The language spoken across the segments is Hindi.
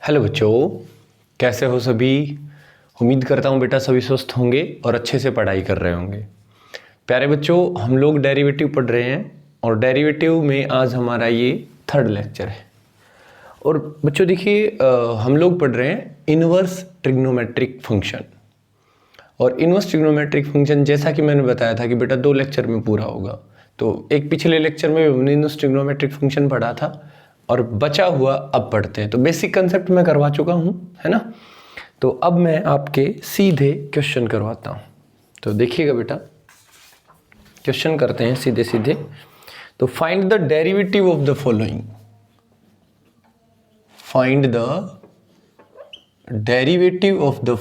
हेलो बच्चों, कैसे हो सभी। उम्मीद करता हूँ बेटा सभी स्वस्थ होंगे और अच्छे से पढ़ाई कर रहे होंगे। प्यारे बच्चों, हम लोग डेरिवेटिव पढ़ रहे हैं और डेरिवेटिव में आज हमारा ये थर्ड लेक्चर है। और बच्चों देखिए, हम लोग पढ़ रहे हैं इनवर्स ट्रिग्नोमेट्रिक फंक्शन। और इनवर्स ट्रिग्नोमेट्रिक फंक्शन जैसा कि मैंने बताया था कि बेटा 2 लेक्चर में पूरा होगा। तो एक पिछले लेक्चर में हमने इनवर्स ट्रिग्नोमेट्रिक फंक्शन पढ़ा था और बचा हुआ अब पढ़ते हैं। तो बेसिक कंसेप्ट मैं करवा चुका हूँ, है ना। तो अब मैं आपके सीधे क्वेश्चन करवाता हूँ। तो देखिएगा बेटा, क्वेश्चन करते हैं सीधे सीधे। तो find the derivative of the following. Find the derivative of the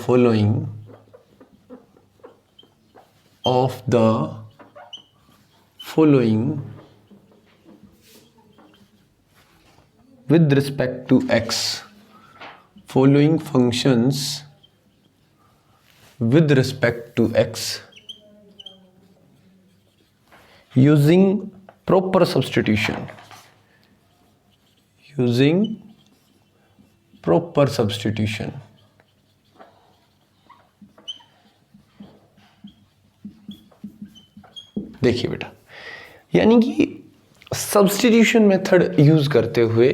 following with respect to x. Following functions with respect to x using proper substitution. देखिए बेटा, यानी कि सब्स्टिट्यूशन मेथड यूज करते हुए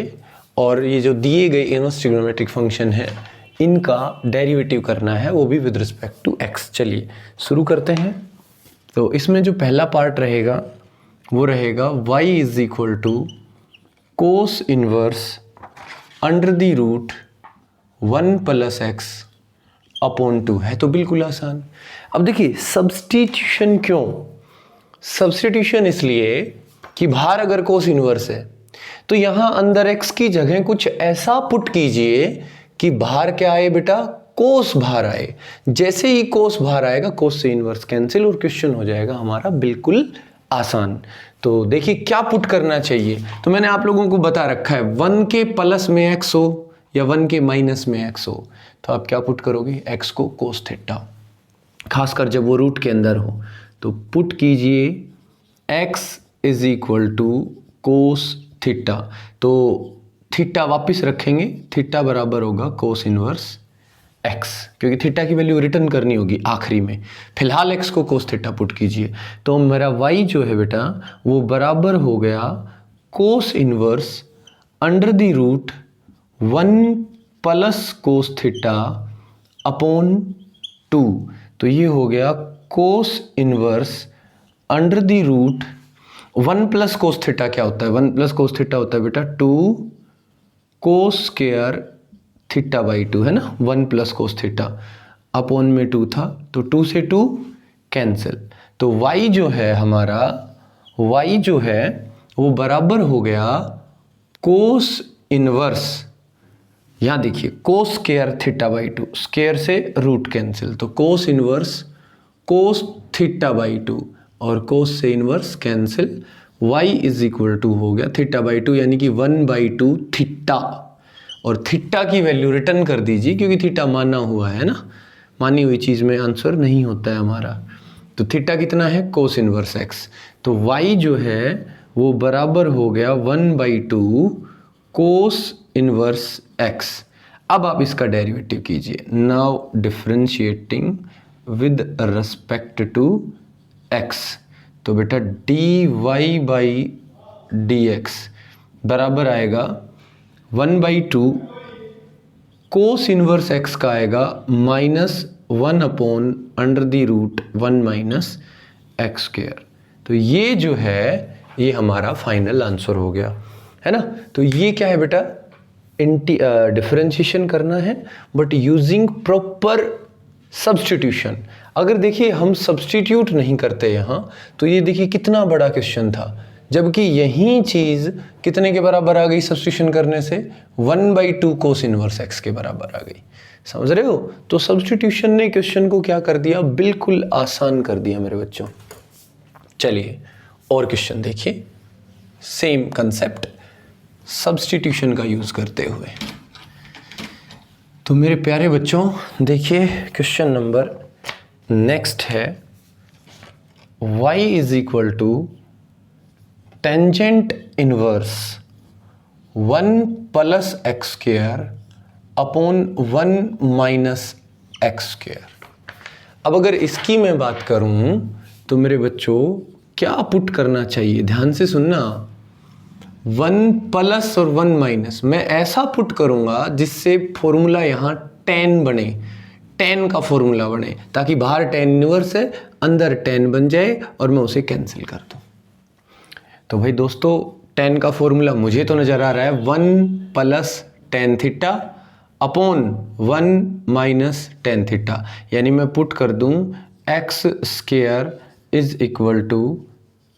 और ये जो दिए गए इनवर्स ट्रिग्नोमेट्रिक फंक्शन है इनका डेरिवेटिव करना है, वो भी विद रिस्पेक्ट टू एक्स। चलिए शुरू करते हैं। तो इसमें जो पहला पार्ट रहेगा वो रहेगा y is equal to cos inverse under the root 1 plus x upon 2 है। तो बिल्कुल आसान। अब देखिए सब्स्टिट्यूशन क्यों? सब्स्टिट्यूशन इसलिए कि बाहर अगर कोस इनवर्स है तो यहां अंदर x की जगह कुछ ऐसा पुट कीजिए कि बाहर क्या आए बेटा, कोस बाहर आए। जैसे ही कोस बाहर आएगा कोस से इनवर्स कैंसिल और क्वेश्चन हो जाएगा हमारा बिल्कुल आसान। तो देखिए क्या पुट करना चाहिए। तो मैंने आप लोगों को बता रखा है 1 के प्लस में x हो या 1 के माइनस में x हो तो आप क्या पुट करोगे, x को कोस थीटा, खासकर जब वो रूट के अंदर हो। तो पुट कीजिए x is equal to cos theta. तो थीटा वापस रखेंगे, थीटा बराबर होगा कोस इनवर्स x, क्योंकि थीटा की वैल्यू रिटर्न करनी होगी आखिरी में। फिलहाल x को कोस थीटा पुट कीजिए तो मेरा y जो है बेटा वो बराबर हो गया cos inverse under the root 1 plus cos theta upon 2। तो ये हो गया cos inverse under the root 1 plus cos theta क्या होता है, 1 प्लस कोस थीटा होता है बेटा 2 कोस स्क्वायर थीटा बाई 2, है ना। 1 प्लस कोस थीटा अपॉन में 2 था तो 2 से 2 कैंसिल। तो y जो है हमारा, y जो है वो बराबर हो गया कोस इनवर्स, यहां देखिए cos square theta by 2, square से रूट कैंसिल, तो cos inverse cos theta by 2 और कोस से inverse cancel. y is equal to हो गया थीटा बाई 2 यानी कि 1/2 थीटा, और थीटा की वैल्यू रिटर्न कर दीजिए क्योंकि थीटा माना हुआ है ना, मानी हुई चीज़ में आंसर नहीं होता है हमारा। तो थीटा कितना है, कोस इनवर्स x। तो y जो है वो बराबर हो गया 1/2 कोस इनवर्स x। अब आप इसका डेरिवेटिव कीजिए। Now differentiating with respect to x, तो बेटा dy/dx बराबर आएगा 1/2 कोस इनवर्स x का आएगा -1 upon under the root 1 minus x square. तो ये जो है ये हमारा फाइनल आंसर हो गया, है ना। तो ये क्या है बेटा, डिफरेंशिएशन करना है बट यूजिंग प्रॉपर सब्स्टिट्यूशन। अगर देखिए हम सब्स्टिट्यूट नहीं करते यहाँ तो ये देखिए कितना बड़ा क्वेश्चन था, जबकि यही चीज़ कितने के बराबर आ गई सब्स्टिट्यूशन करने से, 1/2 कोस इनवर्स x के बराबर आ गई। समझ रहे हो। तो सब्स्टिट्यूशन ने क्वेश्चन को क्या कर दिया, बिल्कुल आसान कर दिया मेरे बच्चों। चलिए और क्वेश्चन देखिए, सेम कंसेप्ट सब्स्टिट्यूशन का यूज करते हुए। तो मेरे प्यारे बच्चों देखिए क्वेश्चन नंबर नेक्स्ट है, y is equal to tangent inverse 1 plus x square upon 1 minus x square. अब अगर इसकी मैं बात करूं तो मेरे बच्चों क्या पुट करना चाहिए, ध्यान से सुनना। 1 प्लस और 1 माइनस मैं ऐसा पुट करूंगा जिससे फॉर्मूला यहाँ tan बने, tan का फॉर्मूला बने, ताकि बाहर tan इनवर्स है, अंदर tan बन जाए और मैं उसे कैंसिल कर दूं। तो भाई दोस्तों tan का फॉर्मूला मुझे तो नजर आ रहा है 1 plus tan theta upon 1 minus tan theta, यानी मैं पुट कर दूं x square is equal to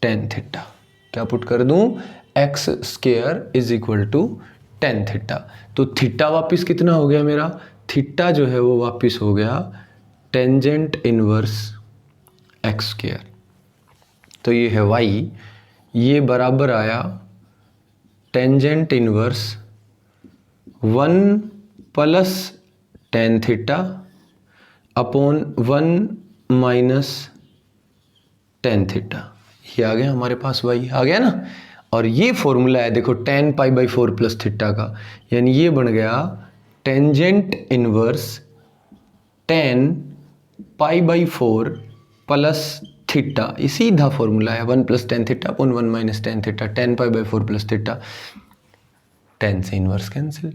tan theta. क्या पुट कर दूं? X square is equal to tan theta. तो थीटा वापिस कितना हो गया मेरा? थीटा जो है वो वापिस हो गया टेंजेंट इनवर्स एक्स स्क्वायर। तो ये है y, ये बराबर आया tangent inverse 1 plus tan theta upon 1 minus tan theta. ये आ गया हमारे पास y, आ गया ना। और ये फॉर्मूला है देखो tan pi by 4 plus theta का, यानी ये बन गया tangent inverse tan pi by 4 plus theta. ये सीधा फॉर्मूला है 1 plus tan theta upon 1 minus tan theta, tan pi by 4 plus theta, tan से इनवर्स कैंसिल।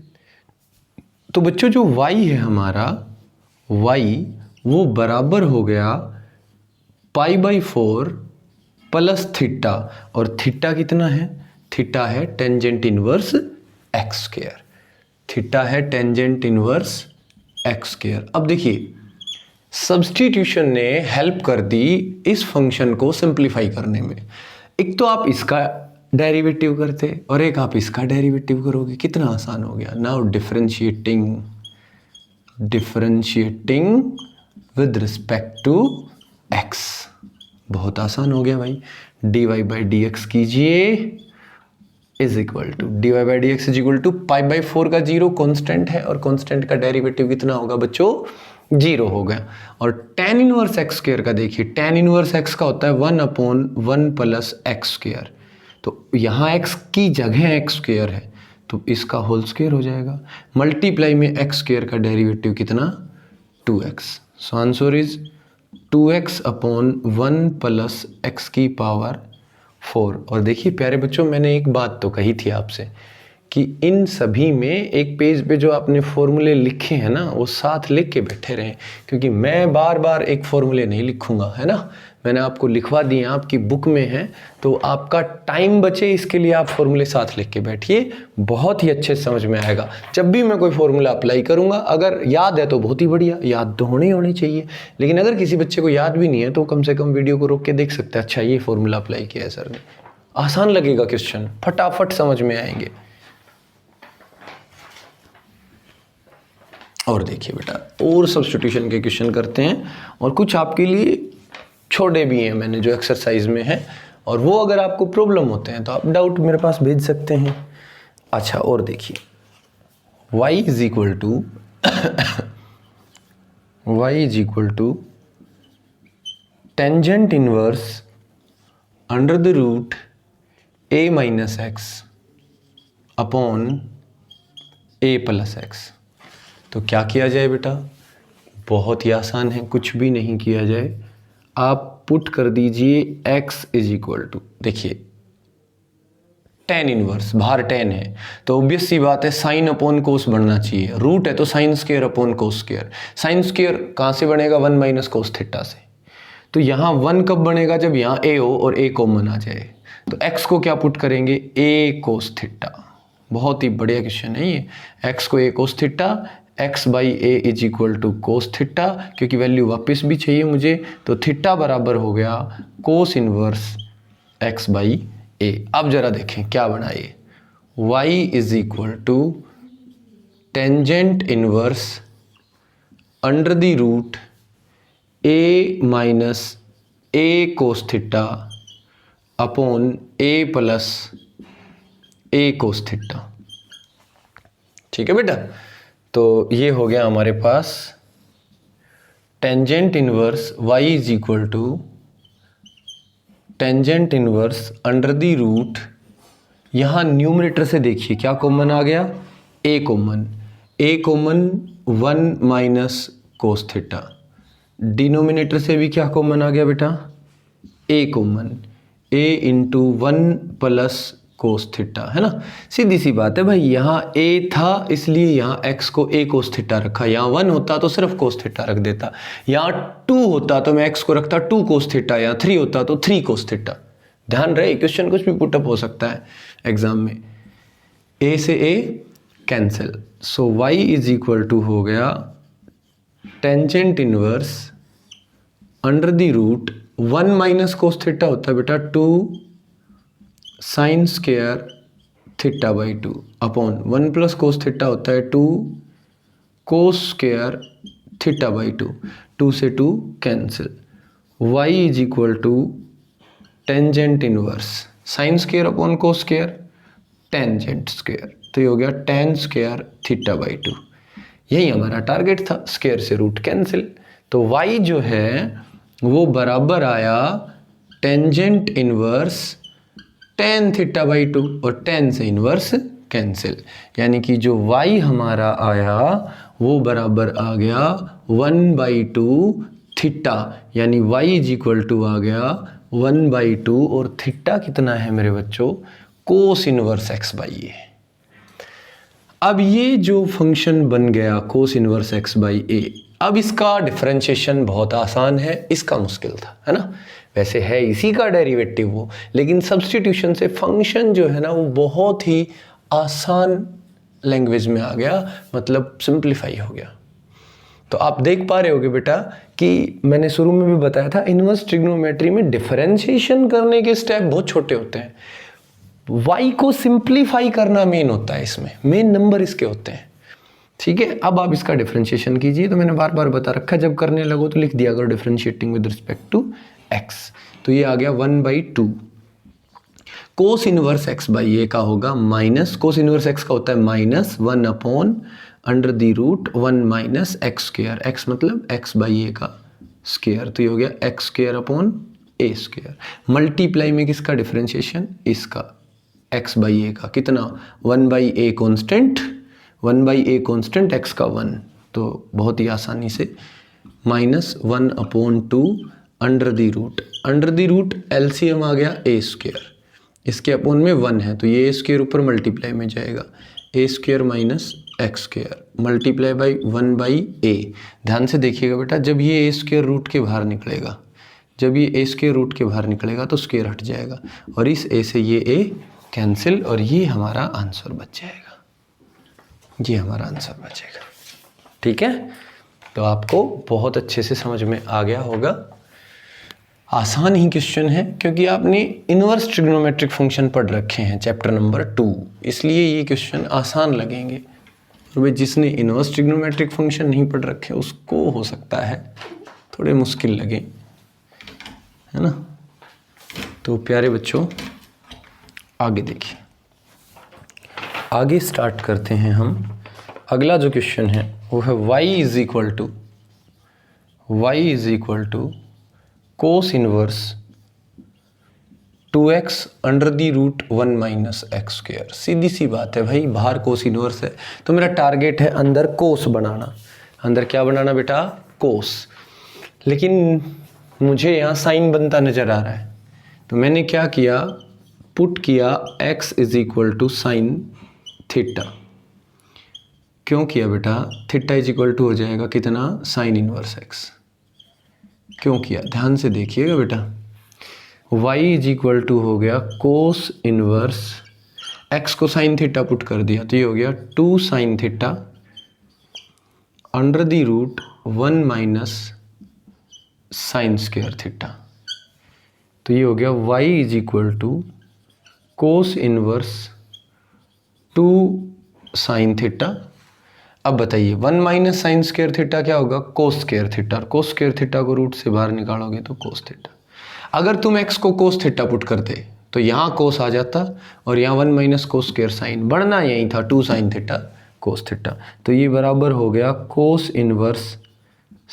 तो बच्चों जो y है हमारा, y वो बराबर हो गया पाई बाई 4 प्लस थीटा, और थीटा कितना है? थीटा है tangent inverse x square, theta है टेंजेंट इनवर्स एक्स स्क्वायर। अब देखिए सब्स्टिट्यूशन ने हेल्प कर दी इस फंक्शन को सिंप्लीफाई करने में। एक तो आप इसका डेरिवेटिव करते और एक आप इसका डेरिवेटिव करोगे, कितना आसान हो गया। Now differentiating with respect to x, बहुत आसान हो गया भाई। dy बाई डी एक्स कीजिए is equal to dy by d x is equal to pi by 4 का 0 कॉन्स्टेंट है, और कॉन्स्टेंट का डेरिवेटिव कितना होगा बच्चों? 0 हो गया। और tan इनवर्स एक्स स्क्वायर का देखिए, tan इनवर्स एक्स का होता है 1 अपॉन 1 प्लस एक्स स्क्वायर। तो यहाँ x की जगह एक्स स्क्वायर है तो इसका होल स्क्वायर हो जाएगा, मल्टीप्लाई में एक्स स्क्वायर का डेरिवेटिव कितना? 2x। So answer is 2x upon 1 plus x की पावर 4। और देखिए प्यारे बच्चों, मैंने एक बात तो कही थी आपसे कि इन सभी में एक पेज पे जो आपने फॉर्मूले लिखे हैं ना, वो साथ लिख के बैठे रहें, क्योंकि मैं बार बार एक फॉर्मूले नहीं लिखूंगा, है ना। मैंने आपको लिखवा दिए, आपकी बुक में है, तो आपका टाइम बचे इसके लिए आप फॉर्मूले साथ लिख के बैठिए, बहुत ही अच्छे समझ में आएगा। जब भी मैं कोई फॉर्मूला अप्लाई करूंगा, अगर याद है तो बहुत ही बढ़िया, याद तो होनी चाहिए, लेकिन अगर किसी बच्चे को याद भी नहीं है तो कम से कम वीडियो को रोक के देख सकते हैं, अच्छा ये फॉर्मूला अप्लाई किया है सर ने, आसान लगेगा क्वेश्चन, फटाफट समझ में आएंगे। और देखिए बेटा, और सब्स्टिट्यूशन के क्वेश्चन करते हैं, और कुछ आपके लिए छोड़े भी हैं मैंने जो एक्सरसाइज में है, और वो अगर आपको प्रॉब्लम होते हैं तो आप डाउट मेरे पास भेज सकते हैं। अच्छा, और देखिए y is equal to tangent inverse under the root a minus x upon a plus x. तो क्या किया जाए बेटा? बहुत ही आसान है, कुछ भी नहीं किया जाए, आप पुट कर दीजिए x इज इक्वल टू, देखिए tan इनवर्स, बाहर tan है तो ऑब्वियस सी बात है साइन अपॉन कोस बनना चाहिए, रूट है तो sign square upon cos square. Sine square कहाँ से बनेगा? 1 माइनस कोस थीटा से। तो यहाँ 1 कब बनेगा? जब यहाँ a हो और a कॉमन आ जाए। तो x को क्या पुट करेंगे? a cos theta. बहुत ही बढ़िया क्वेश्चन है ये। x को a cos theta, x by a is equal to cos theta, क्योंकि वैल्यू वापस भी चाहिए मुझे, तो थीटा बराबर हो गया cos inverse x by a. अब जरा देखें क्या बना ये, y is equal to tangent inverse under the root a minus a cos theta upon a plus a cos theta. ठीक है बेटा, तो ये हो गया हमारे पास tangent inverse y is equal to tangent inverse under the root, यहाँ न्यूमरेटर से देखिए क्या कॉमन आ गया? a common, A common 1 minus cos theta, denominator से भी क्या कॉमन आ गया बेटा, A common, A into 1 plus cos theta, है ना। सीधी सी बात है भाई, यहाँ ए था इसलिए यहाँ एक्स को ए कोस थीटा रखा, यहाँ 1 होता तो सिर्फ कोस थीटा रख देता, यहाँ 2 होता तो मैं एक्स को रखता 2 कोस थीटा, यहाँ 3 होता तो 3 कोस थीटा। ध्यान रहे, क्वेश्चन कुछ भी पुटअप हो सकता है एग्जाम में। ए से a cancel, so y is equal to हो गया tangent inverse under the root 1 minus cos theta होता है बेटा 2 sine square theta by 2 upon 1 plus cos theta होता है 2 कोस स्क्वायर थीटा बाई 2, 2 से 2 cancel, y is equal to tangent inverse sine square upon cos square tangent square, तो ये हो गया टेन स्क्वायर थीटा बाई 2। यही हमारा टारगेट था, स्क्वायर से रूट कैंसिल, तो y जो है वो बराबर आया tangent inverse tan theta by 2 और टेन से इनवर्स कैंसिल, यानी कि जो y हमारा आया वो बराबर आ गया 1/2 थीटा, यानी y इज इक्वल टू आ गया 1/2 और थीटा कितना है मेरे बच्चों, कोस इनवर्स x बाई ए। अब ये जो फंक्शन बन गया cos inverse x by a, अब इसका डिफरेंशिएशन बहुत आसान है, इसका मुश्किल था, है ना। वैसे है इसी का डेरिवेटिव वो, लेकिन सब्स्टिट्यूशन से फंक्शन जो है ना वो बहुत ही आसान लैंग्वेज में आ गया, मतलब सिंप्लीफाई हो गया। तो आप देख पा रहे होगे बेटा कि मैंने शुरू में भी बताया था, इनवर्स ट्रिग्नोमेट्री में डिफरेंशिएशन करने के स्टेप बहुत छोटे होते हैं, y को सिंप्लीफाई करना मेन होता है, इसमें मेन नंबर इसके होते हैं, ठीक है। अब आप इसका डिफरेंशिएशन कीजिए, तो मैंने बार बार बता रखा है, जब करने लगो तो लिख दिया करो differentiating with respect to x, तो ये आ गया 1/2 cos inverse x by a का होगा माइनस, कोस इनवर्स x का होता है minus 1 upon under the root 1 minus x square, x मतलब x बाई ए का स्क्वायर, तो ये हो गया x square upon a square, multiply में किसका डिफरेंशिएशन, इसका x बाई ए का, कितना 1/a constant, 1/a constant x का 1, तो बहुत ही आसानी से -1/2 अंडर द रूट LCM आ गया a स्क्वायर, इसके अपॉन में 1 है तो ये a स्क्वायर ऊपर मल्टीप्लाई में जाएगा, a square minus x square multiply by 1/a। ध्यान से देखिएगा बेटा, जब ये a स्क्वायर रूट के बाहर निकलेगा, जब ये a स्क्वायर रूट के बाहर निकलेगा तो स्क्वायर हट जाएगा और इस a से ये a कैंसिल और ये हमारा आंसर बच जाएगा, ये हमारा आंसर बचेगा, ठीक है। तो आपको बहुत अच्छे से समझ में आ गया होगा, आसान ही क्वेश्चन है क्योंकि आपने इनवर्स ट्रिग्नोमेट्रिक फंक्शन पढ़ रखे हैं चैप्टर नंबर 2, इसलिए ये क्वेश्चन आसान लगेंगे। और भाई जिसने इनवर्स ट्रिग्नोमेट्रिक फंक्शन नहीं पढ़ रखे उसको हो सकता है थोड़े मुश्किल लगे, है ना। तो प्यारे बच्चों आगे देखिए, आगे स्टार्ट करते हैं हम। अगला जो क्वेश्चन है वो है y is equal to cos inverse 2x under the root 1 minus x square. सीधी सी बात है भाई, बाहर कोस इनवर्स है तो मेरा टारगेट है अंदर कोस बनाना, अंदर क्या बनाना बेटा, कोस, लेकिन मुझे यहाँ साइन बनता नज़र आ रहा है, तो मैंने क्या किया, पुट किया x is equal to sine theta. क्यों किया बेटा, थीटा इज इक्वल टू हो जाएगा कितना, साइन इनवर्स x। क्यों किया, ध्यान से देखिएगा बेटा, y इज इक्वल टू हो गया कोस इनवर्स, x को साइन थीटा पुट कर दिया तो ये हो गया 2 sine theta under the root 1 minus sine square theta, तो ये हो गया y is equal to cos inverse 2 sine theta. अब बताइए 1 माइनस साइन स्क्वायर थीटा क्या होगा, कोस स्क्वायर थीटा, और कोस स्क्वायर थीटा को रूट से बाहर निकालोगे तो कोस थीटा। अगर तुम x को कोस थीटा पुट करते तो यहाँ कोस आ जाता और यहाँ 1 माइनस कोस स्क्वायर साइन, बढ़ना यही था 2 साइन थीटा कोस थीटा, तो ये बराबर हो गया कोस इनवर्स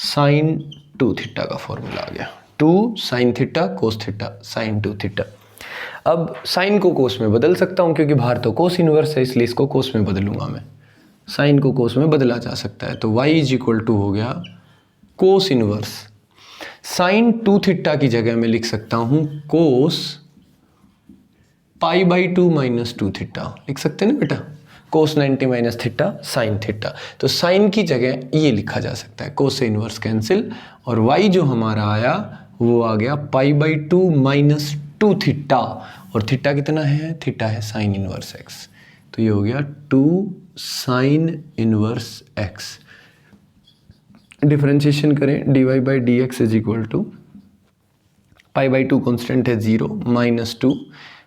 साइन 2 थीटा का फॉर्मूला आ गया, 2 sine theta cos theta sine 2 theta. अब साइन को कोस में बदल सकता हूँ क्योंकि बाहर तो कोस इनवर्स है, इसलिए इसको कोस में बदलूंगा मैं, साइन को कोस में बदला जा सकता है। तो y इज इक्वल टू हो गया कोस इनवर्स साइन 2 थीटा की जगह में लिख सकता हूँ कोस π/2 माइनस 2 थीटा लिख सकते हैं ना बेटा, कोस 90 माइनस थीटा साइन थीटा। तो साइन की जगह ये लिखा जा सकता है, कोस से इनवर्स कैंसिल, और y जो हमारा आया वो आ गया π/2 माइनस 2 थीटा, और थीटा कितना है, थीटा है साइन इनवर्स x। तो ये हो गया 2 साइन इनवर्स x। डिफरेंशिएशन करें, dy/dx is equal to π/2 constant है 0 minus 2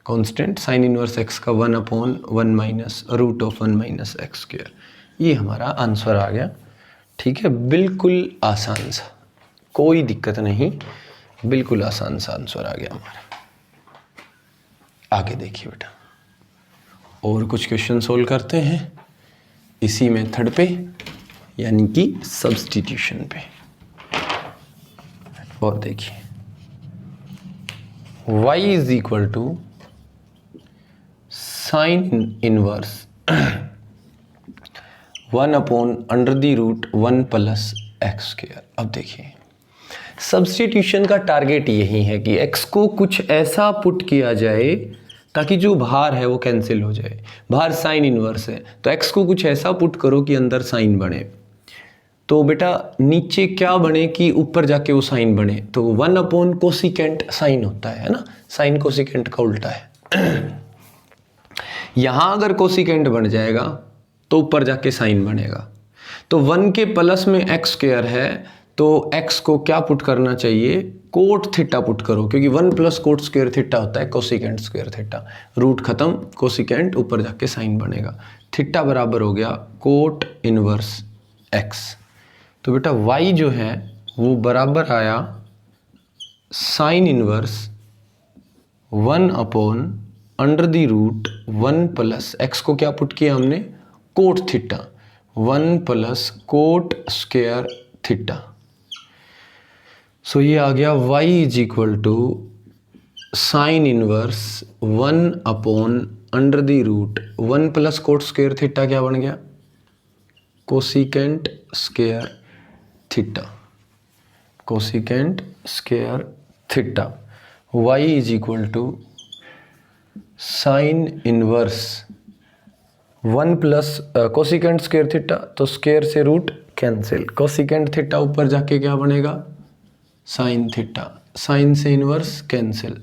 constant, sine inverse x का 1/1 minus root of 1 minus x square. ये हमारा आंसर आ गया। ठीक है, बिल्कुल आसान सा, कोई दिक्कत नहीं, बिल्कुल आसान सा आंसर आ गया हमारा। आगे देखिए बेटा, और कुछ क्वेश्चन सोल्व करते हैं इसी मेथड पे, यानी कि सब्स्टिट्यूशन पे। और देखिए y is equal to sine inverse 1/√1 plus x square. अब देखिए सब्स्टिट्यूशन का टारगेट यही है कि x को कुछ ऐसा पुट किया जाए ताकि जो बाहर है वो कैंसिल हो जाए। बाहर साइन इनवर्स है तो x को कुछ ऐसा पुट करो कि अंदर साइन बने। तो बेटा नीचे क्या बने कि ऊपर जाके वो साइन बने, तो 1 कोसिकेंट साइन होता है ना, साइन कोसिकेंट का उल्टा है। यहाँ अगर कोसिकेंट बन जाएगा तो ऊपर जाके साइन बनेगा। तो 1 के प्लस में एक्स स्क्वायर है तो x को क्या पुट करना चाहिए, कोट थीटा पुट करो, क्योंकि 1 प्लस कोट स्क्वायर थीटा होता है कोसिकेंट स्क्वायर थीटा। रूट खत्म, कोसिकेंट ऊपर जाके साइन बनेगा। थीटा बराबर हो गया कोट इनवर्स x। तो बेटा y जो है वो बराबर आया साइन इनवर्स 1/√1 प्लस एक्स को क्या पुट किया हमने, cot theta, 1 plus cot square theta. So ये आ गया y is equal to sine inverse 1/√1 plus cot square theta क्या बन गया, cosecant square theta, cosecant square theta. y is equal to sine inverse 1 plus cosecant square theta, तो स्क्वायर से रूट कैंसिल, कोसिकेंट थीटा ऊपर जाके क्या बनेगा, साइन थीटा, साइन से इनवर्स कैंसिल,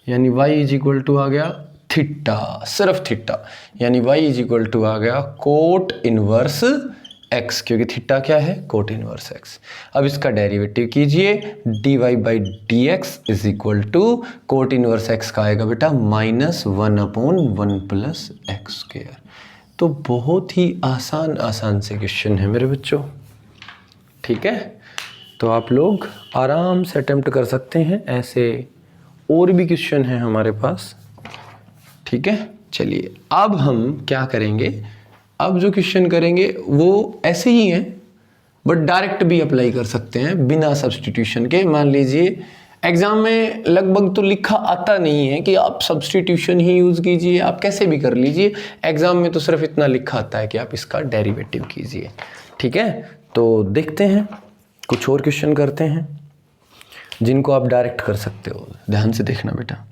यानी y इज इक्वल टू आ गया थीटा, सिर्फ थीटा, यानी y इज इक्वल टू आ गया कोट इनवर्स x, क्योंकि थीटा क्या है, कोट इनवर्स x। अब इसका डेरिवेटिव कीजिए, dy/dx is equal to cot inverse x का आएगा बेटा -1/1 प्लस एक्स स्क्वायर। तो बहुत ही आसान से क्वेश्चन है मेरे बच्चों। ठीक है, तो आप लोग आराम से अटेम्प्ट कर सकते हैं, ऐसे और भी क्वेश्चन हैं हमारे पास। ठीक है, चलिए अब हम क्या करेंगे, अब जो क्वेश्चन करेंगे वो ऐसे ही हैं बट डायरेक्ट भी अप्लाई कर सकते हैं बिना सब्स्टिट्यूशन के। मान लीजिए एग्जाम में लगभग तो लिखा आता नहीं है कि आप सब्स्टिट्यूशन ही यूज़ कीजिए, आप कैसे भी कर लीजिए, एग्जाम में तो सिर्फ इतना लिखा आता है कि आप इसका डेरिवेटिव कीजिए। ठीक है, तो देखते हैं, कुछ और क्वेश्चन करते हैं जिनको आप डायरेक्ट कर सकते हो। ध्यान से देखना बेटा,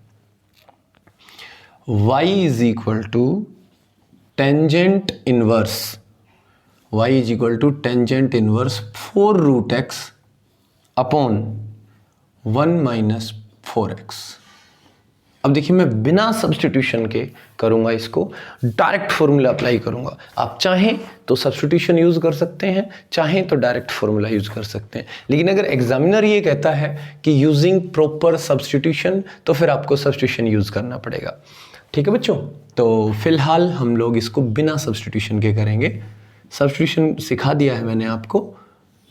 y is equal to tangent inverse, y is equal to tangent inverse 4√x upon 1 minus 4x। अब देखिए मैं बिना सब्स्टिट्यूशन के करूंगा, इसको डायरेक्ट फॉर्मूला अप्लाई करूंगा। आप चाहें तो सब्स्टिट्यूशन यूज़ कर सकते हैं, चाहें तो डायरेक्ट फॉर्मूला यूज़ कर सकते हैं, लेकिन अगर एग्जामिनर ये कहता है कि यूजिंग प्रॉपर सब्स्टिट्यूशन तो फिर आपको सब्स्टिट्यूशन यूज़ करना पड़ेगा। ठीक है बच्चों, तो फिलहाल हम लोग इसको बिना सब्स्टिट्यूशन के करेंगे। सब्स्टिट्यूशन सिखा दिया है मैंने आपको।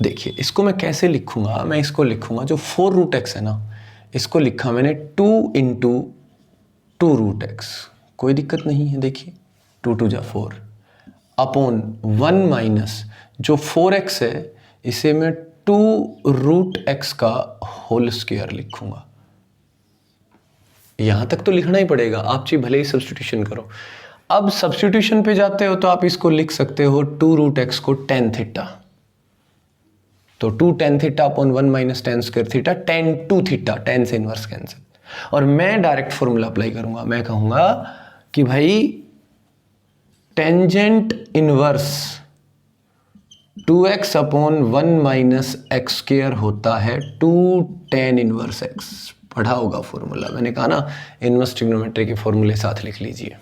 देखिए इसको मैं कैसे लिखूंगा, मैं इसको लिखूंगा जो 4√x है ना, इसको लिखा मैंने 2 × 2√x, कोई दिक्कत नहीं है। देखिए 2 2 जा 4 अपॉन 1 माइनस जो 4x है इसे मैं 2√x का होल स्क्वायर लिखूंगा। यहाँ तक तो लिखना ही पड़ेगा, आप चाहे भले ही सब्स्टिट्यूशन करो। अब सब्स्टिट्यूशन पे जाते हो तो आप इसको लिख सकते हो 2 रूट एक्स को टेन थीटा, तो 2 tan theta upon 1 minus tan square theta, tan two theta, tan से इनवर्स कैंसिल। और मैं डायरेक्ट फॉर्मूला अप्लाई करूंगा, मैं कहूंगा कि भाई tangent inverse 2x upon 1 minus x square होता है 2 टेन इनवर्स x। पढ़ा होगा फॉर्मूला, मैंने कहा ना इनवर्स ट्रिग्नोमेट्री के फॉर्मूले साथ लिख लीजिए।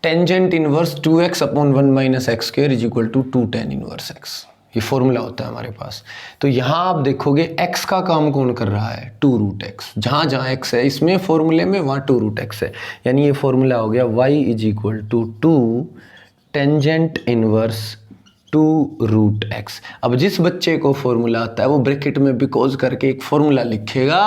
Tangent inverse 2x upon 1 minus x square is equal to 2 tan inverse x, ये फॉर्मूला होता है हमारे पास। तो यहाँ आप देखोगे x का काम कौन कर रहा है, 2 रूट एक्स। जहाँ जहाँ x है इसमें फॉर्मूले में, वहाँ 2 रूट एक्स है, यानी ये फॉर्मूला हो गया y is equal to 2 tangent inverse 2 root x. अब जिस बच्चे को फॉर्मूला आता है वो ब्रैकेट में बिकॉज करके एक फॉर्मूला लिखेगा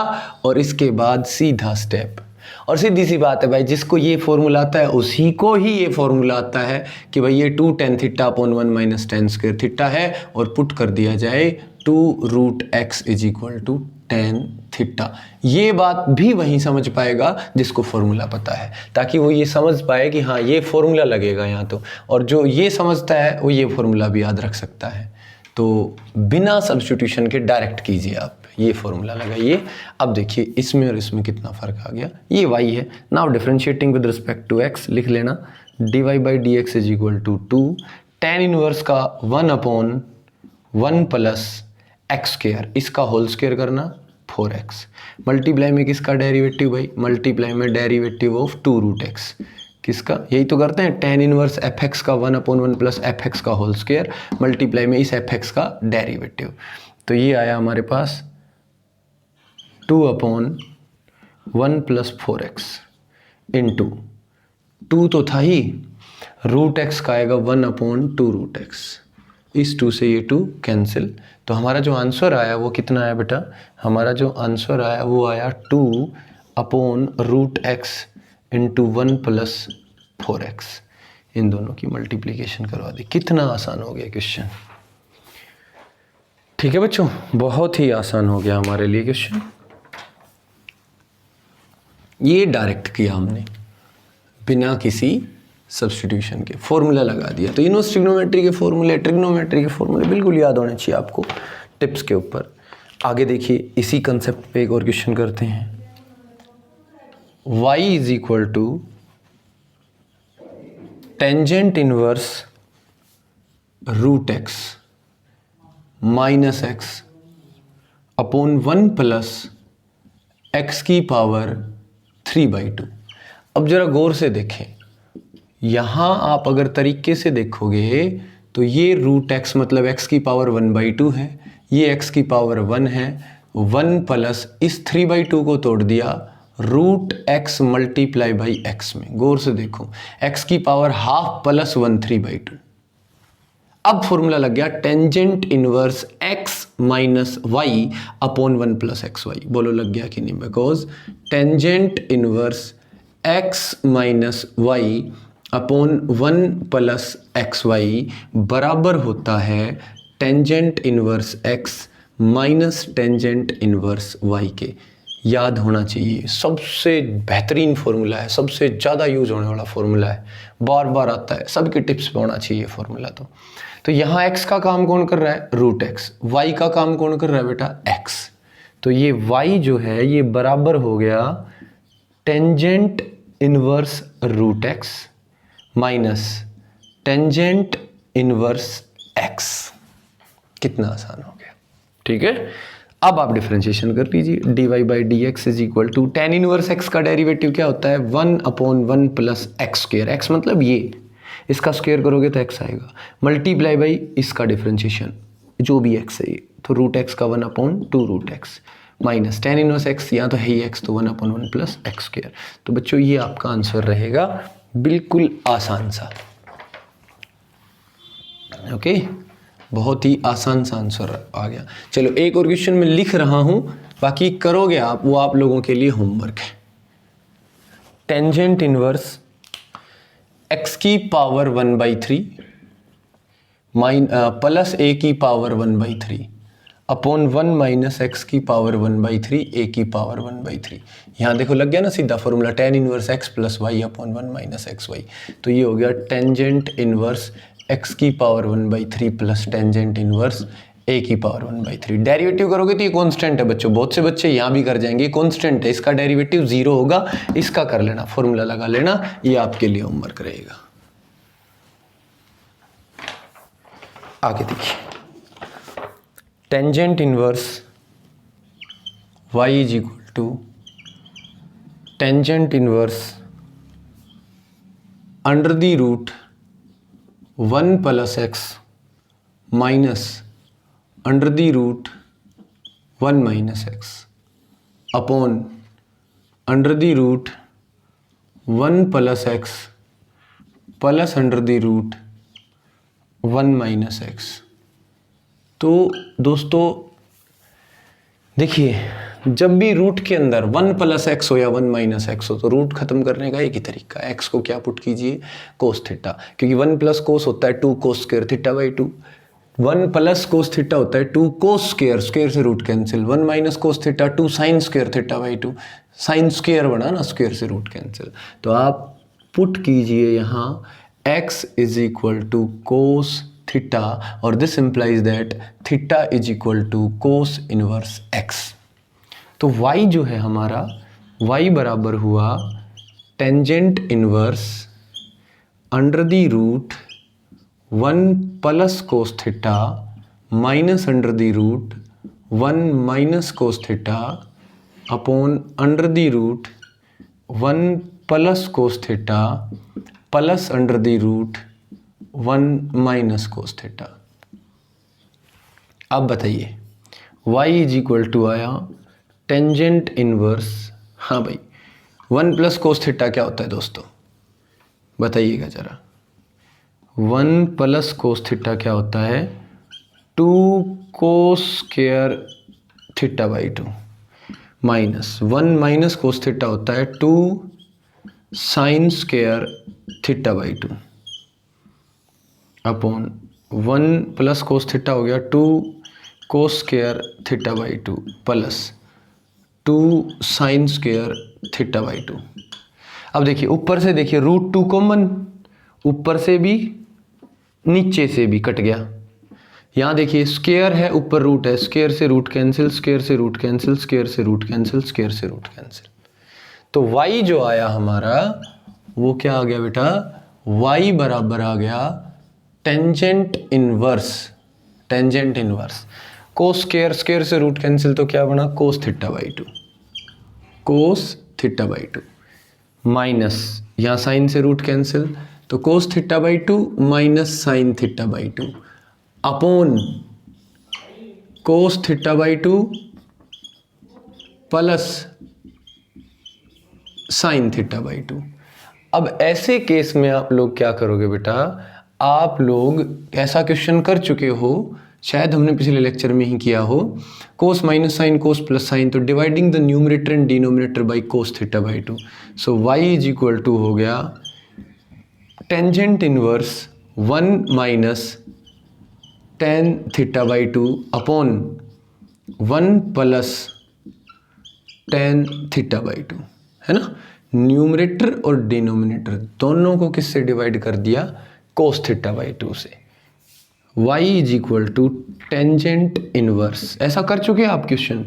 और इसके बाद सीधा स्टेप। और सीधी सी बात है भाई, जिसको ये फॉर्मूला आता है उसी को ही ये फॉर्मूला आता है कि भाई ये 2 tan theta upon 1 minus tan square theta है, और पुट कर दिया जाए 2 root x is equal to tan theta. ये बात भी वही समझ पाएगा जिसको फॉर्मूला पता है, ताकि वो ये समझ पाए कि हाँ ये फॉर्मूला लगेगा यहाँ तो, और जो ये समझता है वो ये फॉर्मूला भी याद रख सकता है। तो बिना सब्स्टिट्यूशन के डायरेक्ट कीजिए आप, ये फॉर्मूला लगाइए। अब देखिए इसमें और इसमें कितना फ़र्क आ गया, ये y है। Now differentiating with respect to x लिख लेना, dy by d x is equal to 2 tan inverse का 1 अपॉन 1 प्लस एक्स स्क्वायर, इसका होल स्क्वायर करना 4x, मल्टीप्लाई में किसका डेरिवेटिव भाई, मल्टीप्लाई में डेरिवेटिव ऑफ 2 रूट एक्स, किसका, यही तो करते हैं, टेन इनवर्स एफ एक्स का 1 अपॉन 1 प्लस एफ एक्स का होल स्क्वायर, मल्टीप्लाई में इस एफ एक्स का डेरिवेटिव। तो ये आया हमारे पास 2 अपॉन 1 प्लस 4x इंटू 2 तो था ही, रूट एक्स का आएगा 1 अपॉन 2 रूट एक्स, इस 2 से ये 2 कैंसिल। तो हमारा जो आंसर आया वो कितना आया बेटा, हमारा जो आंसर आया वो आया 2 upon root x into 1 plus 4x। इन दोनों की मल्टीप्लिकेशन करवा दी। कितना आसान हो गया क्वेश्चन, ठीक है बच्चों, बहुत ही आसान हो गया हमारे लिए क्वेश्चन। ये डायरेक्ट किया हमने बिना किसी सब्स्टिट्यूशन के, फॉर्मूला लगा दिया। तो इनवर्स ट्रिग्नोमेट्री के फॉर्मूले, ट्रिग्नोमेट्री के फॉर्मूले बिल्कुल याद होने चाहिए आपको टिप्स के ऊपर। आगे देखिए इसी कंसेप्ट पे एक और क्वेश्चन करते हैं। y is equal to tangent inverse root x minus x upon 1 plus x की पावर 3/2। अब जरा गौर से देखें, यहाँ आप अगर तरीके से देखोगे तो ये रूट एक्स मतलब एक्स की पावर 1/2 है, ये एक्स की पावर 1 है, 1 प्लस इस 3/2 को तोड़ दिया root x multiply by x में। गौर से देखो, एक्स की पावर हाफ प्लस 1 3/2। अब फॉर्मूला लग गया tangent inverse x minus y upon 1 plus x y. बोलो लग गया कि नहीं, because tangent inverse x minus y upon 1 plus x y बराबर होता है tangent inverse x minus tangent inverse y के। याद होना चाहिए, सबसे बेहतरीन फॉर्मूला है, सबसे ज़्यादा यूज होने वाला फॉर्मूला है, बार बार आता है, सबके टिप्स पे होना चाहिए फॉर्मूला। तो यहाँ x का काम कौन कर रहा है, रूट एक्स, y का काम कौन कर रहा है बेटा, x। तो ये y जो है ये बराबर हो गया tangent inverse root x minus tangent inverse x। कितना आसान हो गया, ठीक है। अब आप डिफरेंशिएशन कर लीजिए, dy by d x is equal to tan inverse x का डेरिवेटिव क्या होता है, 1 upon 1 plus x square, x मतलब ये, इसका स्क्वायर करोगे तो x आएगा, मल्टीप्लाई बाई इसका डिफरेंशिएशन जो भी x है ये, तो रूट एक्स का 1 upon 2 root x minus tan inverse x, यहाँ तो है ही x, तो 1 अपॉन 1 प्लस एक्स स्क्वायर। तो बच्चों ये आपका आंसर रहेगा, बिल्कुल आसान सा, ओके, बहुत ही आसान सा आंसर आ गया। चलो एक और क्वेश्चन मैं लिख रहा हूं, बाकी करोगे आप, वो आप लोगों के लिए होमवर्क है। टेंजेंट इनवर्स x की पावर 1/3 प्लस a की पावर 1/3 अपॉन 1 माइनस एक्स की पावर 1/3 ए की पावर 1/3। यहाँ देखो लग गया ना सीधा फॉर्मूला, tan inverse x plus y upon 1 minus x y. तो ये हो गया टेंजेंट इनवर्स एक्स की power 1/3 plus tangent inverse a की पावर 1/3। डेरिवेटिव करोगे तो ये कांस्टेंट है बच्चों, बहुत से बच्चे यहाँ भी कर जाएंगे, कांस्टेंट है, इसका डेरिवेटिव 0 होगा, इसका कर लेना, फॉर्मूला लगा लेना, ये आपके लिए होमवर्क रहेगा। आगे देखिए, tangent inverse y is equal to tangent inverse under the root 1 plus x minus under the root 1 minus x upon under the root 1 plus x plus under the root 1 minus x. तो दोस्तों देखिए, जब भी रूट के अंदर 1 प्लस एक्स हो या 1 माइनस एक्स हो तो रूट खत्म करने का एक ही तरीका है, एक्स को क्या पुट कीजिए, कोस थीटा, क्योंकि 1 प्लस कोस होता है 2 cos square theta by 2, 1 plus cos theta होता है 2 कोस स्क्वायर, स्क्वायर से root cancel, 1 minus cos theta 2 sine square theta by 2, sine square बना ना, स्क्वायर से रूट कैंसिल। तो आप पुट कीजिए यहाँ x is equal to cos theta और this implies that theta is equal to cos inverse x। तो y जो है हमारा, y बराबर हुआ tangent inverse under the root 1 plus cos theta minus under the root 1 minus cos theta upon under the root 1 plus cos theta plus under the root 1 minus cos theta. अब बताइए y इज इक्वल टू आया टेंजेंट इनवर्स, हाँ भाई 1 प्लस कोस थीटा क्या होता है दोस्तों, बताइएगा जरा, 1 प्लस कोस थीटा क्या होता है, 2 cos square theta by 2 minus 1 minus cos theta होता है 2 sine square theta by 2 upon 1 plus cos theta हो गया 2 cos square theta by 2 plus 2 sine square theta by 2। अब देखिए ऊपर से देखिए रूट 2 कॉमन, ऊपर से भी नीचे से भी कट गया। यहाँ देखिए स्क्वायर है, ऊपर रूट है, स्क्वायर से रूट कैंसिल, स्क्वायर से रूट कैंसिल, स्क्वायर से रूट कैंसिल, स्क्वायर से रूट कैंसिल। तो y जो आया हमारा वो क्या आ गया बेटा, y बराबर आ गया टेंजेंट इनवर्स, टेंजेंट इनवर्स कोस स्क्वायर, स्क्वायर से रूट कैंसिल तो क्या बना, कोस theta by 2, cos theta by 2 minus यहाँ साइन से रूट कैंसिल तो कोस theta by 2 minus sign theta by 2 upon cos theta by 2 plus sign theta by 2। अब ऐसे केस में आप लोग क्या करोगे बेटा, आप लोग ऐसा क्वेश्चन कर चुके हो, शायद हमने पिछले लेक्चर में ही किया हो, cos minus sine cos plus sine, तो dividing the numerator and denominator by cos theta by 2। So y is equal to हो गया tangent inverse 1 minus tan theta by 2 upon 1 plus tan theta by 2, है ना। न्यूमरेटर और डिनोमिनेटर दोनों को किससे डिवाइड कर दिया, कोस थीटा बाई 2 से। y is equal to tangent inverse, ऐसा कर चुके हैं आप question,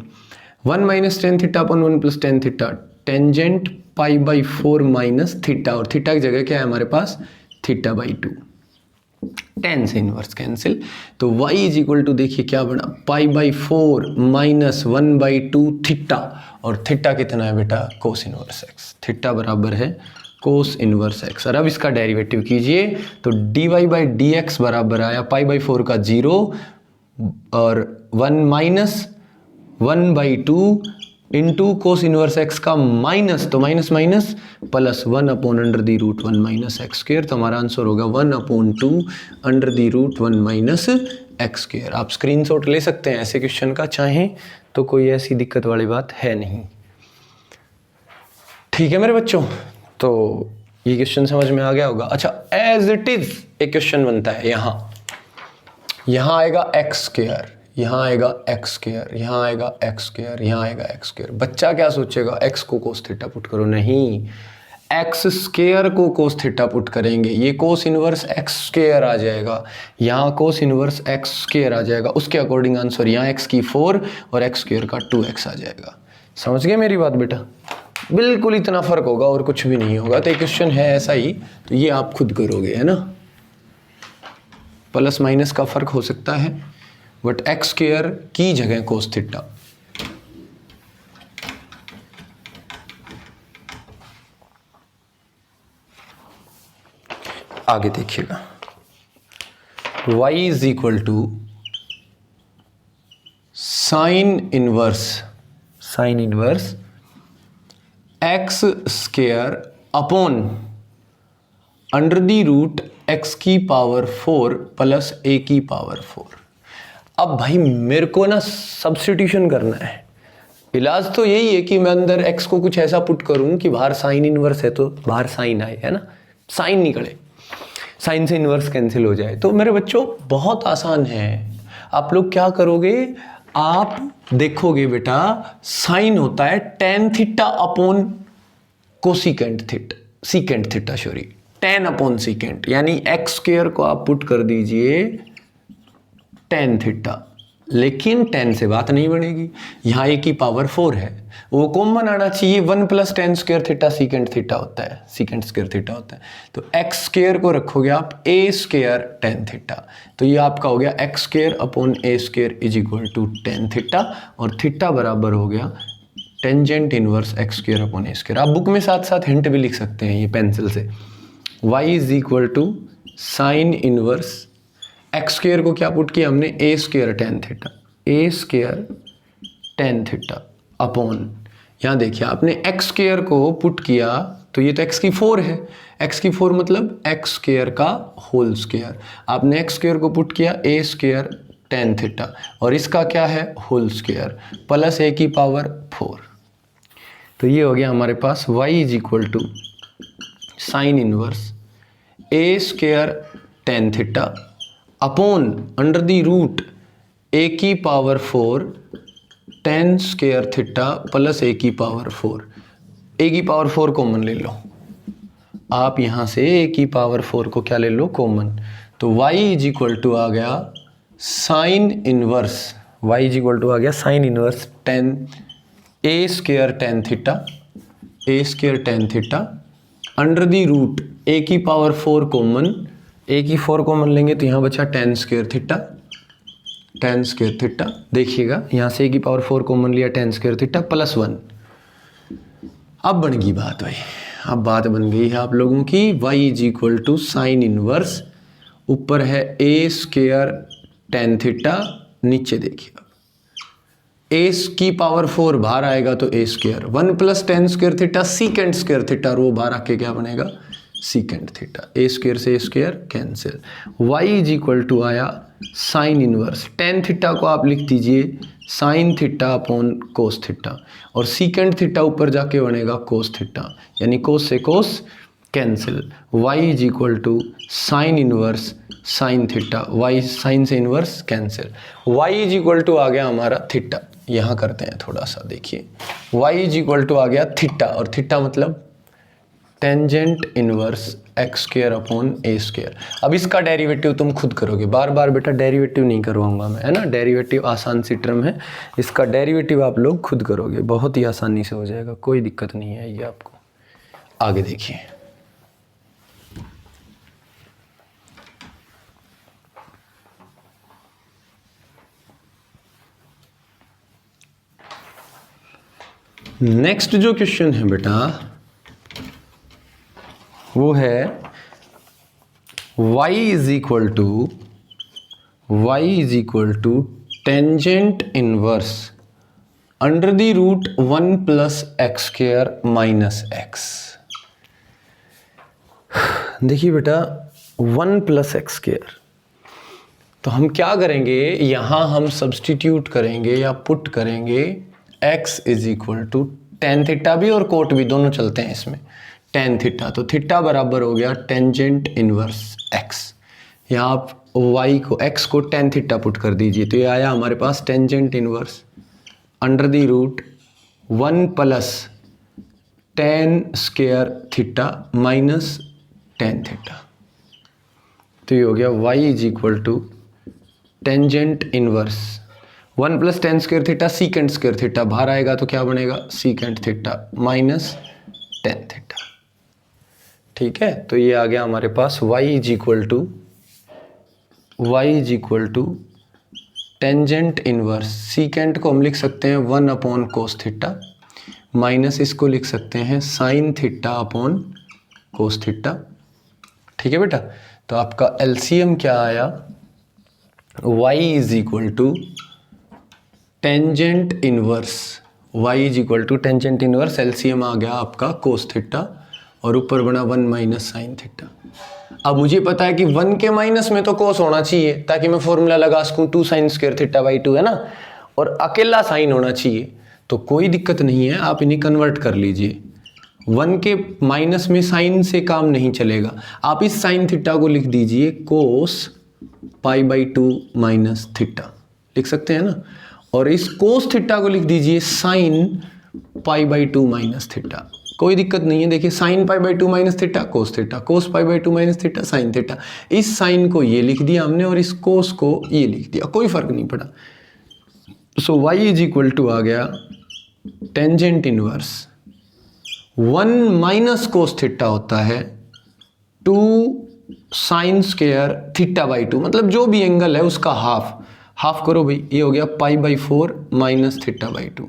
1 minus tan theta upon 1 plus tan theta, tangent pi by 4 minus theta, और थीटा की जगह क्या है हमारे पास, थीटा बाई 2, टेन से इनवर्स कैंसिल। तो y इज इक्वल टू देखिए क्या बना, पाई बाई 4 माइनस 1/2 थीटा, और थीटा कितना है बेटा, कोस इनवर्स x, थीटा बराबर है कोस इनवर्स x। और अब इसका डेरिवेटिव कीजिए तो dy बाई डी एक्स बराबर आया पाई बाई 4 का 0 और 1 minus 1/2 into cos inverse x का माइनस, तो minus minus plus 1 upon under the root 1 minus x square. तो हमारा आंसर होगा 1/2 under the root 1 minus x square. आप स्क्रीनशॉट ले सकते हैं ऐसे क्वेश्चन का, चाहें तो कोई ऐसी दिक्कत वाली बात है नहीं। ठीक है मेरे बच्चों, तो ये क्वेश्चन समझ में आ गया होगा। अच्छा, एज इट इज एक क्वेश्चन बनता है, यहाँ आएगा एक्स स्क्वेयर, यहाँ आएगा एक्स स्क्वायर, यहाँ आएगा एक्स स्क्वायर, यहाँ आएगा एक्स स्क्वायर। बच्चा क्या सोचेगा, एक्स को कोस थीटा पुट करो, नहीं, एक्स स्क्वायर को कोस थीटा पुट करेंगे, ये कोस इनवर्स एक्स स्क्वायर आ जाएगा, यहाँ कोस इनवर्स एक्स स्क्वायर आ जाएगा, उसके अकॉर्डिंग आंसर यहाँ एक्स की 4 और एक्स स्क्वायर का 2x आ जाएगा। समझ गए मेरी बात बेटा? बिल्कुल इतना फर्क होगा और कुछ भी नहीं होगा। तो ये क्वेश्चन है ऐसा ही, तो ये आप खुद करोगे, है ना। प्लस माइनस का फर्क हो सकता है, बट एक्स स्क्वायर की जगह कोस थीटा। आगे देखिएगा, y is equal to sine inverse x square upon under the root x की पावर 4 प्लस ए की पावर 4। अब भाई मेरे को ना सब्स्टिट्यूशन करना है। इलाज तो यही है कि मैं अंदर एक्स को कुछ ऐसा पुट करूं कि बाहर साइन इनवर्स है तो बाहर साइन आए, है ना, साइन निकले, साइन से इनवर्स कैंसिल हो जाए। तो मेरे बच्चों बहुत आसान है। आप लोग क्या करोगे, आप देखोगे बेटा साइन होता है ten theta upon cosecant theta, secant theta, sorry, ten upon secant, यानी एक्स स्क्वायर को आप पुट कर दीजिए टेन थीटा, लेकिन 10 से बात नहीं बनेगी। यहाँ ए की पावर 4 है, वो कॉमन आना चाहिए, 1 plus tan square theta secant theta होता है, सीकेंट स्क्वायर थीटा होता है। तो एक्स स्क्वायर को रखोगे आप ए स्क्वायर टेन थीटा, तो ये आपका हो गया x square upon a square is equal to tan theta, और थीटा बराबर हो गया tangent inverse x square upon a square. आप बुक में साथ साथ हिंट भी लिख सकते हैं ये पेंसिल से। y is equal to sine inverse x square को क्या पुट किया हमने, a square tan theta, a square tan theta upon, यहाँ देखिए आपने एक्स स्क्वायर को पुट किया तो ये तो एक्स की 4 है, एक्स की 4 मतलब एक्स स्क्वायर का होल स्क्वायर, आपने एक्स स्क्वायर को पुट किया ए स्क्वायर टेन थीटा, और इसका क्या है होल स्क्वायर प्लस ए की पावर 4। तो ये हो गया हमारे पास y is equal to sine inverse a square tan theta upon under the root a की power 4 tan square theta plus a की पावर 4। ए की पावर 4 कॉमन ले लो आप, यहाँ से ए की पावर 4 को क्या ले लो कॉमन, तो y इज इक्वल टू आ गया sine inverse, y is equal to आ गया sine inverse tan a square tan theta, a square tan theta under the root a की पावर 4 कॉमन, ए की 4 कॉमन लेंगे तो यहाँ बचा ten square theta, ten square theta, देखिएगा यहाँ से ए की पावर 4 कॉमन लिया टेन स्क्वायर थीटा प्लस 1। अब बन गई बात भाई, अब बात बन गई है आप लोगों की, y is equal to sine inverse, ऊपर है ए स्क्वायर टेन थीटा, नीचे देखिए ए की पावर 4 बाहर आएगा तो a square, 1 plus tan square theta secant square theta, और वो बाहर आके क्या बनेगा सीकेंट थीटा, ए स्क्वायर से a square cancel. y is equal to आया साइन इनवर्स, टेन थीटा को आप लिख दीजिए sine theta upon cos theta, और सीकेंट थीटा ऊपर जाके बनेगा कोस थीटा, यानी कोस से cos cancel. y is equal to sine inverse sine theta, y sine से inverse cancel, y is equal to आ गया हमारा थीटा, यहाँ करते हैं थोड़ा सा, देखिए y इज इक्वल टू आ गया थीटा, और थीटा मतलब tangent inverse x square upon a square. अब इसका डेरिवेटिव तुम खुद करोगे, बार बार बेटा डेरिवेटिव नहीं करवाऊंगा मैं, है ना, डेरिवेटिव आसान सी टर्म है, इसका डेरिवेटिव आप लोग खुद करोगे, बहुत ही आसानी से हो जाएगा, कोई दिक्कत नहीं है ये आपको। आगे देखिए, नेक्स्ट जो क्वेश्चन है बेटा वो है y is equal to tangent inverse under the root 1 plus x square minus x. देखिए बेटा 1 प्लस एक्स स्क्वायर, तो हम क्या करेंगे, यहां हम सब्स्टिट्यूट करेंगे या पुट करेंगे x is equal to tan theta भी और कोट भी दोनों चलते हैं इसमें, टेन थीटा, तो थीटा बराबर हो गया टेंजेंट इनवर्स x। यहाँ आप y को x को tan थीटा पुट कर दीजिए, तो ये आया हमारे पास tangent inverse under the root 1 plus tan square theta minus tan theta. तो ये हो गया y is equal to tangent inverse 1 plus tan square theta secant square theta, बाहर आएगा तो क्या बनेगा secant theta minus tan theta. ठीक है, तो ये आ गया हमारे पास y is equal to tangent inverse secant को हम लिख सकते हैं 1 अपॉन कोस थीटा माइनस इसको लिख सकते हैं sine theta upon cos theta. ठीक है बेटा, तो आपका एलसीएम क्या आया, y is equal to tangent inverse LCM आ गया आपका कोस थीटा और ऊपर बना 1 माइनस साइन थीटा। अब मुझे पता है कि 1 के माइनस में तो कोस होना चाहिए ताकि मैं फॉर्मूला लगा सकूं 2 साइन स्क्वायर थीटा बाई 2 है ना, और अकेला साइन होना चाहिए, तो कोई दिक्कत नहीं है, आप इन्हें कन्वर्ट कर लीजिए। 1 के माइनस में साइन से काम नहीं चलेगा, आप इस साइन थीटा को लिख दीजिए कोस पाई बाई 2 माइनस थीटा, लिख सकते हैं ना, और इस कोस थीटा को लिख दीजिए sine pi by 2 minus theta. कोई दिक्कत नहीं है, देखिए sine pi by 2 minus theta, cos pi by 2 minus theta, sine theta. इस साइन को ये लिख दिया हमने और इस कोस को ये लिख दिया, कोई फर्क नहीं पड़ा। सो y इज इक्वल टू आ गया tangent inverse 1 minus cos theta होता है 2 साइन स्क्वायर थीटा बाई 2, मतलब जो भी एंगल है उसका हाफ करो भाई, ये हो गया pi by 4 minus theta by 2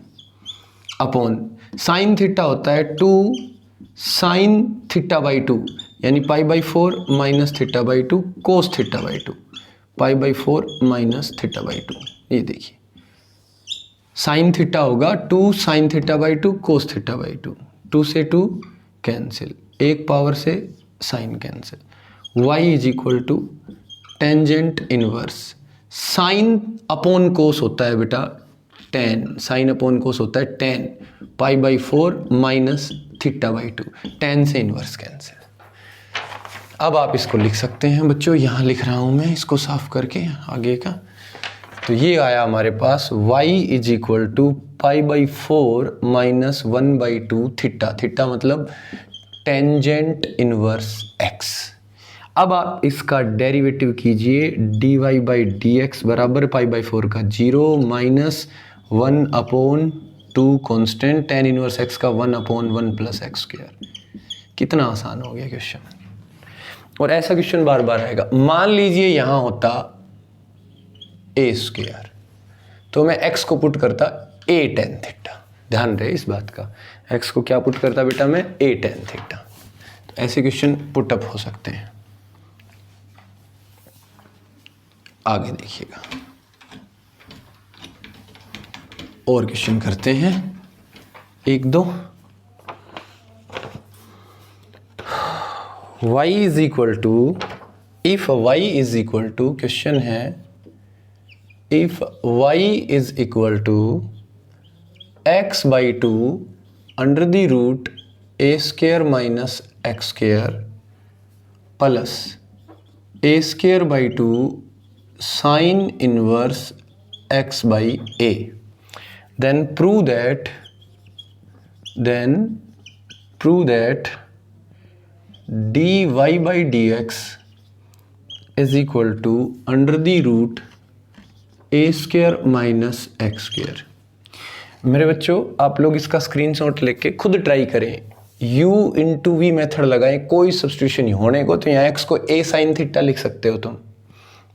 upon sine theta होता है 2 साइन थीटा बाई 2 यानी pi by 4 minus theta by 2 cos theta by 2 pi by 4 minus theta by 2। ये देखिए साइन थीटा होगा 2 sine theta by 2 cos theta by 2, 2 से 2 कैंसिल, एक पावर से sine cancel. y is equal to tangent inverse sine upon कोस होता है बेटा tan, साइन अपॉन कोस होता है tan pi by 4 minus theta by 2, tan से इनवर्स कैंसिल। अब आप इसको लिख सकते हैं बच्चों, यहाँ लिख रहा हूँ मैं इसको साफ करके आगे का। तो ये आया हमारे पास y is equal to pi by 4 minus 1 by 2 theta मतलब टेंजेंट इनवर्स x। अब आप इसका डेरिवेटिव कीजिए dy बाई डी एक्स बराबर पाई बाई 4 का 0 minus 1 upon 2 constant ten inverse x का 1 अपॉन 1 प्लस एक्स स्क्वायर। कितना आसान हो गया क्वेश्चन, और ऐसा क्वेश्चन बार बार आएगा। मान लीजिए यहाँ होता a स्क्वायर, तो मैं x को पुट करता a टेन थीटा, ध्यान रहे इस बात का, x को क्या पुट करता बेटा मैं a टेन थीटा। तो ऐसे क्वेश्चन पुटअप हो सकते हैं। आगे देखिएगा और क्वेश्चन करते हैं एक दो। y is equal to if y is equal to, question है if y is equal to x by 2 under the root a square minus x square plus a square by 2 sine inverse x by a, then prove that dy by dx is equal to under the root a square minus x square। मेरे बच्चों आप लोग इसका स्क्रीनशॉट लेके खुद ट्राई करें, u इंटू वी मेथड लगाएं, कोई सब्स्टिट्यूशन नहीं होने को, तो यहाँ x को a साइन थीटा लिख सकते हो तुम,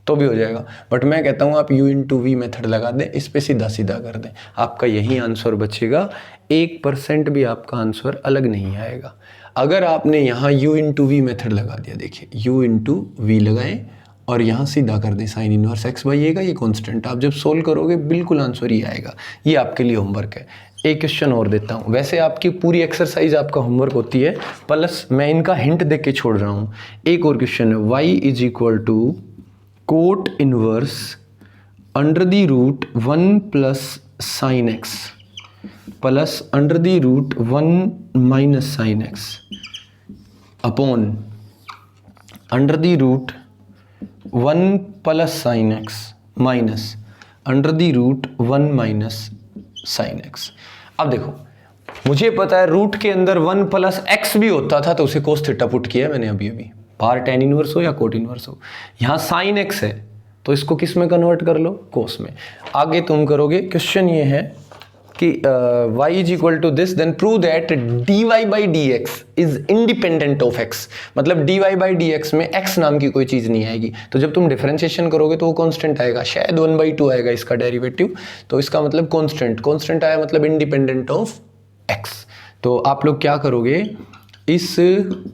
तो भी हो जाएगा, बट मैं कहता हूँ आप u इंटू वी मेथड लगा दें, इस पर सीधा सीधा कर दें, आपका यही आंसर बचेगा, 1% भी आपका आंसर अलग नहीं आएगा। अगर आपने यहाँ u इंटू वी मेथड लगा दिया, देखिए u इंटू वी लगाएं और यहाँ सीधा कर दें sign inverse x by a का, ये कॉन्स्टेंट, आप जब सोल्व करोगे बिल्कुल आंसर ही आएगा। ये आपके लिए होमवर्क है। एक क्वेश्चन और देता हूँ, वैसे आपकी पूरी एक्सरसाइज आपका होमवर्क होती है, प्लस मैं इनका हिंट दे के छोड़ रहा हूँ। एक और क्वेश्चन है, y is equal to cot inverse under the root 1 plus sine x plus under the root 1 minus sine x upon under the root 1 plus sine x minus under the root 1 minus sine x. अब देखो मुझे पता है रूट के अंदर 1 प्लस एक्स भी होता था तो उसे कोस थीटा पुट किया है मैंने अभी अभी, बाहर टेन इनवर्स हो या कोट इनवर्स हो। यहाँ साइन एक्स है तो इसको किस में कन्वर्ट कर लो, कोस में। आगे तुम करोगे, क्वेश्चन ये है कि y is equal to this, then prove that dy by d x is independent of x। मतलब dy बाई डी एक्स में x नाम की कोई चीज़ नहीं आएगी, तो जब तुम डिफरेंशिएशन करोगे तो वो कांस्टेंट आएगा, शायद 1/2 आएगा इसका डेरिवेटिव, तो इसका मतलब कांस्टेंट आया, मतलब इंडिपेंडेंट ऑफ x। तो आप लोग क्या करोगे, इस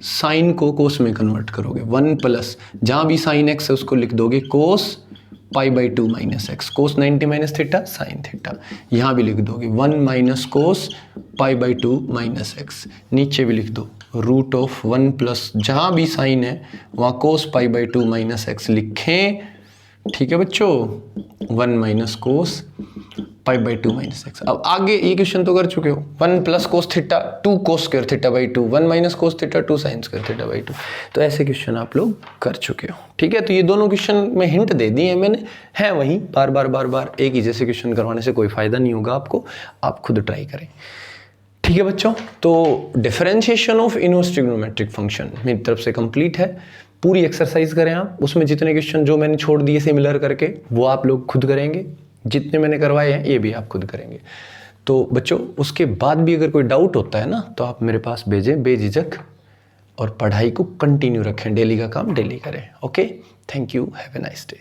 साइन को कोस में कन्वर्ट करोगे, 1 प्लस जहाँ भी साइन एक्स है उसको लिख दोगे कोस π/2 माइनस एक्स, कोस 90 माइनस थीटा साइन थीटा, यहाँ भी लिख दोगे 1 माइनस कोस π/2 माइनस एक्स, नीचे भी लिख दो रूट ऑफ 1 प्लस जहाँ भी साइन है वहाँ कोस π/2 माइनस एक्स लिखें, ठीक है बच्चों, 1 माइनस कोस π/2 माइनस एक्स। अब आगे ये क्वेश्चन तो कर चुके हो, 1 plus cos theta 2 cos square theta by 2, 1 minus cos theta 2 sine square theta by 2, तो ऐसे क्वेश्चन आप लोग कर चुके हो, ठीक है। तो ये दोनों क्वेश्चन में हिंट दे दिए मैंने, है वहीं बार बार एक ही जैसे क्वेश्चन करवाने से कोई फायदा नहीं होगा आपको, आप खुद ट्राई करें, ठीक है बच्चों। तो differentiation of inverse trigonometric function मेरी तरफ से कंप्लीट है, पूरी एक्सरसाइज करें आप, उसमें जितने क्वेश्चन जो मैंने छोड़ दिए सिमिलर करके वो आप लोग खुद करेंगे, जितने मैंने करवाए हैं ये भी आप खुद करेंगे। तो बच्चों उसके बाद भी अगर कोई डाउट होता है ना तो आप मेरे पास भेजें बेझिझक, और पढ़ाई को कंटिन्यू रखें, डेली का काम डेली करें। Okay, thank you, have a nice day.